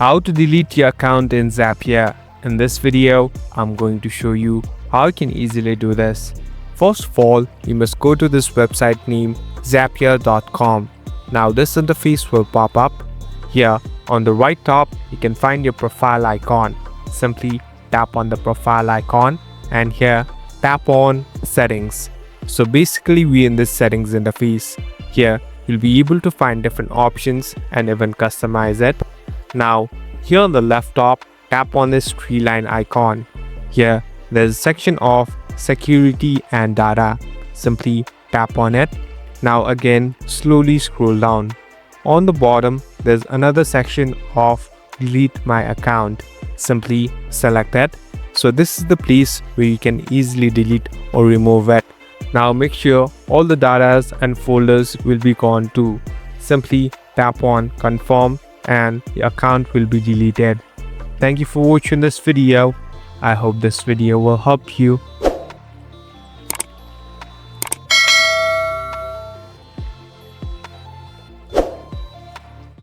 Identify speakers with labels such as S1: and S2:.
S1: How to delete your account in Zapier. In this video, I'm going to show you how you can easily do this. First of all, you must go to this website named Zapier.com. Now this interface will pop up. Here on the right top, you can find your profile icon. Simply tap on the profile icon and here tap on settings. So basically we're in this settings interface. Here you'll be able to find different options and even customize it. Now here on the left top, tap on this tree line icon. Here there's a section of security and data. Simply tap on it. Now again slowly scroll down. On the bottom there's another section of delete my account. Simply select it. So this is the place where you can easily delete or remove it. Now make sure all the data and folders will be gone too. Simply tap on confirm and the account will be deleted. Thank you for watching this video. I hope this video will help you.